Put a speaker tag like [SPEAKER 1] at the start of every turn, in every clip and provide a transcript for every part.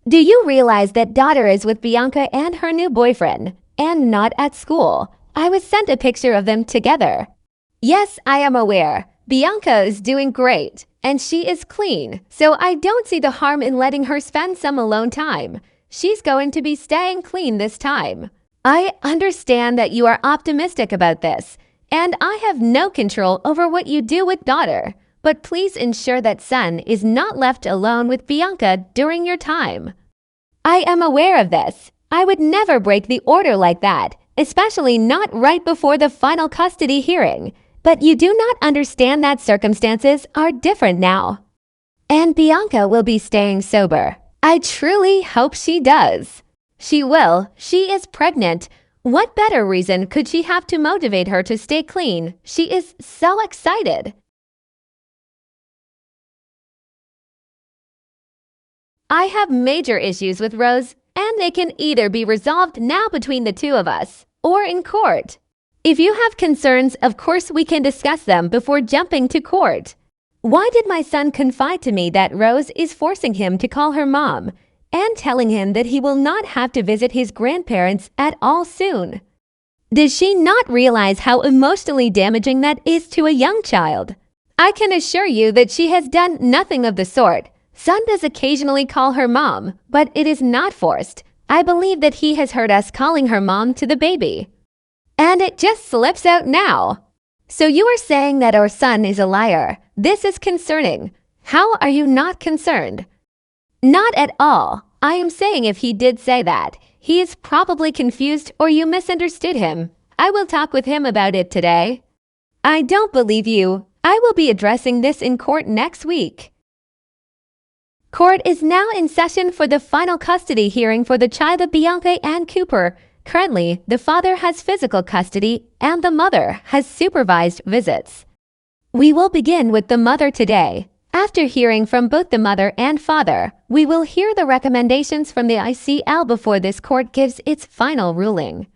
[SPEAKER 1] Do you realize that daughter is with Bianca and her new boyfriend, and not at school? I was sent a picture of them together. Yes, I am aware. Bianca is doing great, and she is clean, so I don't see the harm in letting her spend some alone time. She's going to be staying clean this time. I understand that you are optimistic about this, and I have no control over what you do with daughter. But please ensure that son is not left alone with Bianca during your time. I am aware of this. I would never break the order like that, especially not right before the final custody hearing. But you do not understand that circumstances are different now. And Bianca will be staying sober. I truly hope she does. She will. She is pregnant. What better reason could she have to motivate her to stay clean? She is so excited. I have major issues with Rose, and they can either be resolved now between the two of us or in court. If you have concerns, of course we can discuss them before jumping to court. Why did my son confide to me that Rose is forcing him to call her mom and telling him that he will not have to visit his grandparents at all soon? Does she not realize how emotionally damaging that is to a young child? I can assure you that she has done nothing of the sort. Son does occasionally call her mom, but it is not forced. I believe that he has heard us calling her mom to the baby. And it just slips out now. So you are saying that our son is a liar. This is concerning. How are you not concerned? Not at all. I am saying if he did say that, he is probably confused or you misunderstood him. I will talk with him about it today. I don't believe you. I will be addressing this in court next week. Court is now in session for the final custody hearing for the child of Bianca and Cooper. Currently, the father has physical custody and the mother has supervised visits. We will begin with the mother today. After hearing from both the mother and father, we will hear the recommendations from the ICL before this court gives its final ruling.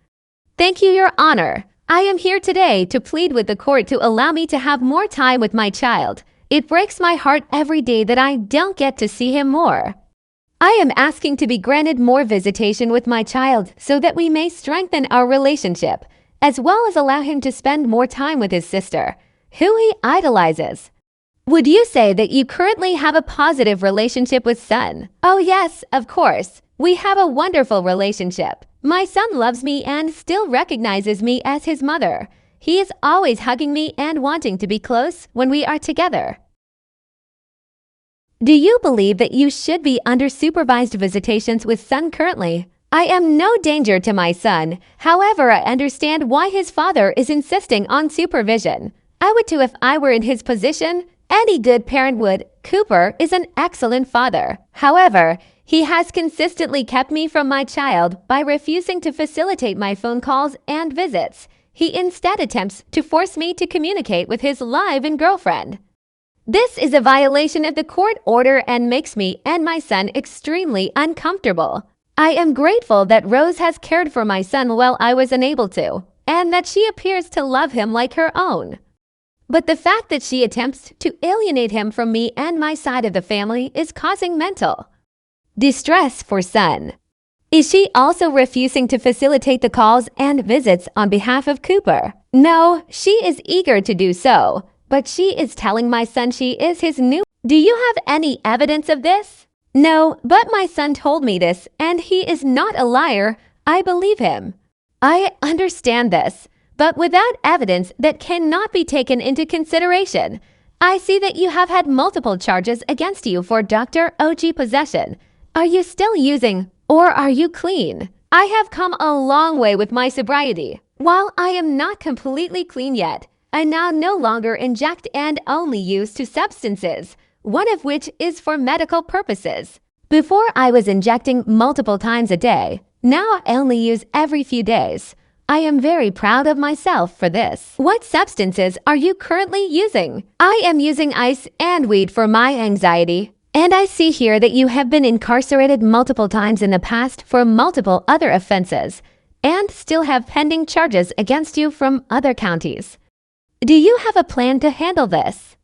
[SPEAKER 1] Thank you, Your Honor. I am here today to plead with the court to allow me to have more time with my child. It breaks my heart every day that I don't get to see him more. I am asking to be granted more visitation with my child so that we may strengthen our relationship, as well as allow him to spend more time with his sister, who he idolizes. Would you say that you currently have a positive relationship with son? Oh yes, of course. We have a wonderful relationship. My son loves me and still recognizes me as his mother. He is always hugging me and wanting to be close when we are together. Do you believe that you should be under supervised visitations with son currently? I am no danger to my son. However, I understand why his father is insisting on supervision. I would too if I were in his position. Any good parent would. Cooper is an excellent father. However, he has consistently kept me from my child by refusing to facilitate my phone calls and visits. He instead attempts to force me to communicate with his live-in girlfriend. This is a violation of the court order and makes me and my son extremely uncomfortable. I am grateful that Rose has cared for my son while I was unable to, and that she appears to love him like her own. But the fact that she attempts to alienate him from me and my side of the family is causing mental distress for son. Is she also refusing to facilitate the calls and visits on behalf of Cooper? No, she is eager to do so, but she is telling my son she is his new. Do you have any evidence of this? No, but my son told me this, and he is not a liar. I believe him. I understand this, but without evidence that cannot be taken into consideration. I see that you have had multiple charges against you for Dr. OG possession. Are you still using, or are you clean? I have come a long way with my sobriety. While I am not completely clean yet, I now no longer inject and only use two substances, one of which is for medical purposes. Before I was injecting multiple times a day. Now I only use every few days. I am very proud of myself for this. What substances are you currently using? I am using ice and weed for my anxiety. And I see here that you have been incarcerated multiple times in the past for multiple other offenses and still have pending charges against you from other counties. Do you have a plan to handle this?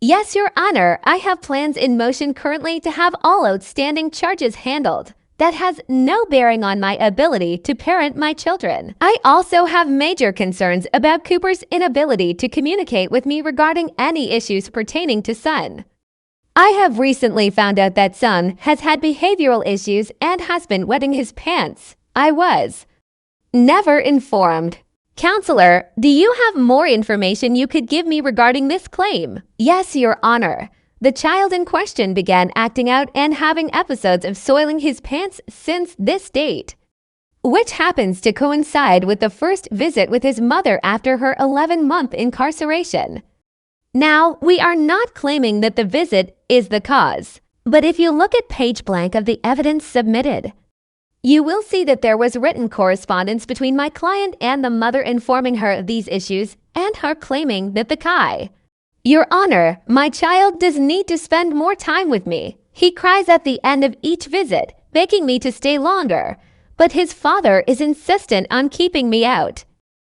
[SPEAKER 1] Yes, Your Honor, I have plans in motion currently to have all outstanding charges handled. That has no bearing on my ability to parent my children. I also have major concerns about Cooper's inability to communicate with me regarding any issues pertaining to Son. I have recently found out that Son has had behavioral issues and has been wetting his pants. I was never informed. Counselor, do you have more information you could give me regarding this claim? Yes, Your Honor. The child in question began acting out and having episodes of soiling his pants since this date, which happens to coincide with the first visit with his mother after her 11-month incarceration. Now, we are not claiming that the visit is the cause, but if you look at page blank of the evidence submitted, you will see that there was written correspondence between my client and the mother informing her of these issues and her claiming that the Kai. Your Honor, my child does need to spend more time with me. He cries at the end of each visit, begging me to stay longer, but his father is insistent on keeping me out.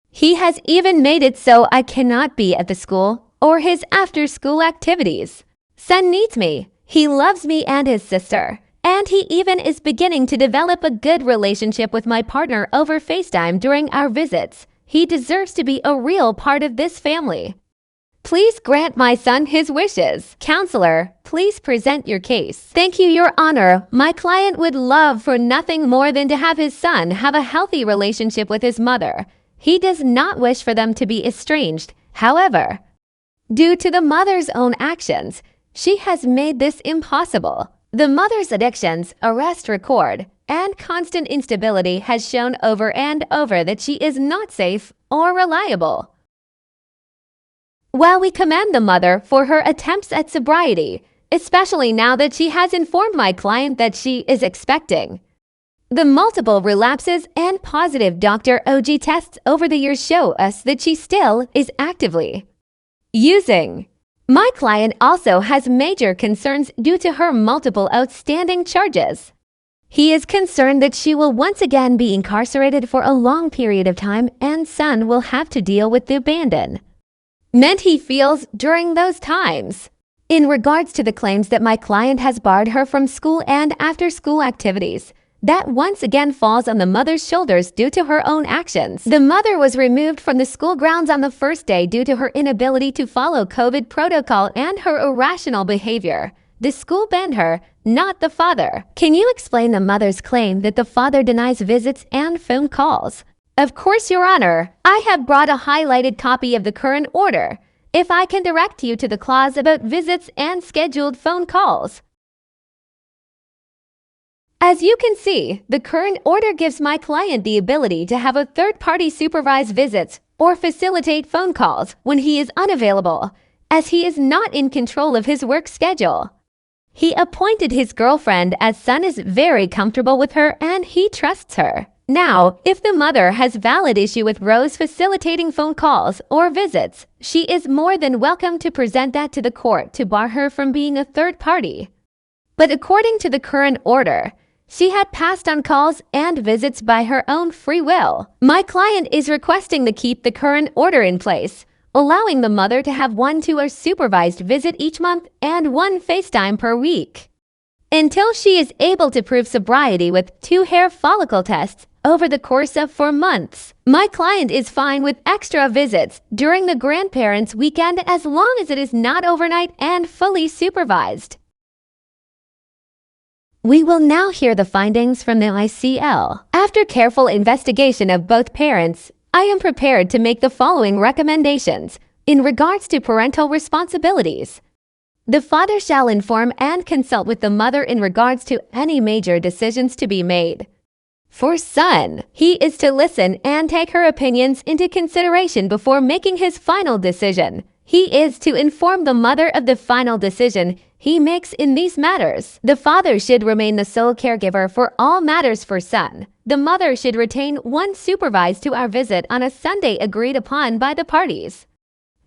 [SPEAKER 1] He has even made it so I cannot be at the school or his after-school activities. Son needs me. He loves me and his sister, and he even is beginning to develop a good relationship with my partner over FaceTime during our visits. He deserves to be a real part of this family. Please grant my son his wishes. Counselor, please present your case. Thank you, Your Honor. My client would love for nothing more than to have his son have a healthy relationship with his mother. He does not wish for them to be estranged. However, due to the mother's own actions, she has made this impossible. The mother's addictions, arrest record, and constant instability has shown over and over that she is not safe or reliable. While we commend the mother for her attempts at sobriety, especially now that she has informed my client that she is expecting, the multiple relapses and positive Dr. OG tests over the years show us that she still is actively using. My client also has major concerns due to her multiple outstanding charges. He is concerned that she will once again be incarcerated for a long period of time and Son will have to deal with the abandonment he feels during those times. In regards to the claims that my client has barred her from school and after-school activities, that once again falls on the mother's shoulders due to her own actions. The mother was removed from the school grounds on the first day due to her inability to follow COVID protocol and her irrational behavior. The school banned her, not the father. Can you explain the mother's claim that the father denies visits and phone calls? Of course, Your Honor. I have brought a highlighted copy of the current order. If I can direct you to the clause about visits and scheduled phone calls. As you can see, the current order gives my client the ability to have a third-party supervise visits or facilitate phone calls when he is unavailable, as he is not in control of his work schedule. He appointed his girlfriend as Son is very comfortable with her and he trusts her. Now, if the mother has valid issue with Rose facilitating phone calls or visits, she is more than welcome to present that to the court to bar her from being a third party. But according to the current order, she had passed on calls and visits by her own free will. My client is requesting to keep the current order in place, allowing the mother to have 1 to a supervised visit each month and 1 FaceTime per week, until she is able to prove sobriety with 2 hair follicle tests over the course of 4 months. My client is fine with extra visits during the grandparents' weekend as long as it is not overnight and fully supervised. We will now hear the findings from the ICL. After careful investigation of both parents, I am prepared to make the following recommendations in regards to parental responsibilities. The father shall inform and consult with the mother in regards to any major decisions to be made. For Son, he is to listen and take her opinions into consideration before making his final decision. He is to inform the mother of the final decision he makes in these matters. The father should remain the sole caregiver for all matters for Son. The mother should retain 1 supervised to our visit on a Sunday agreed upon by the parties.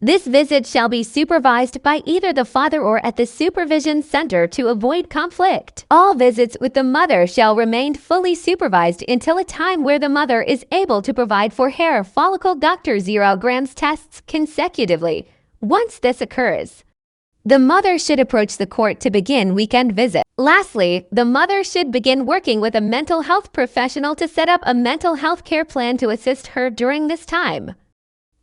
[SPEAKER 1] This visit shall be supervised by either the father or at the supervision center to avoid conflict. All visits with the mother shall remain fully supervised until a time where the mother is able to provide for hair follicle Dr. 0 grams tests consecutively. Once this occurs, The mother should approach the court to begin weekend visits. Lastly, the mother should begin working with a mental health professional to set up a mental health care plan to assist her during this time.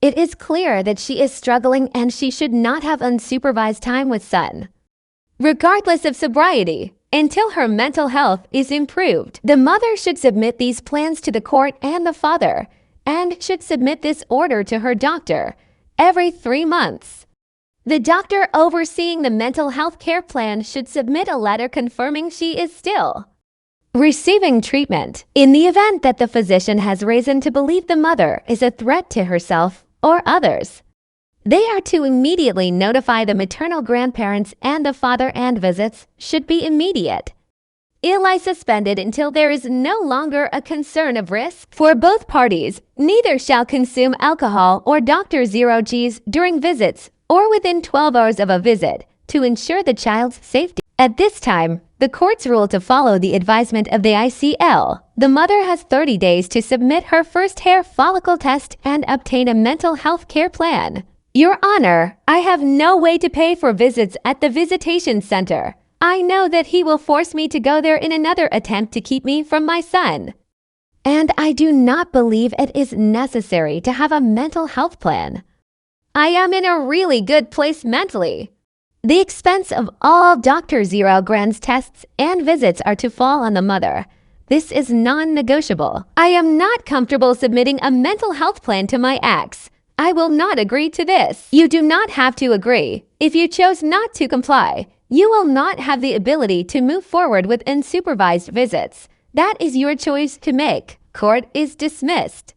[SPEAKER 1] It is clear that she is struggling and she should not have unsupervised time with son. Regardless of sobriety, until her mental health is improved, the mother should submit these plans to the court and the father, and should submit this order to her doctor every 3 months. The doctor overseeing the mental health care plan should submit a letter confirming she is still receiving treatment. In the event that the physician has reason to believe the mother is a threat to herself or others, they are to immediately notify the maternal grandparents, and the father, and visits should be immediate. Lie suspended until there is no longer a concern of risk for both parties. Neither shall consume alcohol or Dr. Zero G's during visits or within 12 hours of a visit to ensure the child's safety. At this time, the courts rule to follow the advisement of the ICL. The mother has 30 days to submit her first hair follicle test and obtain a mental health care plan. Your Honor, I have no way to pay for visits at the visitation center. I know that he will force me to go there in another attempt to keep me from my son. And I do not believe it is necessary to have a mental health plan. I am in a really good place mentally. The expense of all Dr. Zero Grand's tests and visits are to fall on the mother. This is non-negotiable. I am not comfortable submitting a mental health plan to my ex. I will not agree to this. You do not have to agree. If you chose not to comply, you will not have the ability to move forward with unsupervised visits. That is your choice to make. Court is dismissed.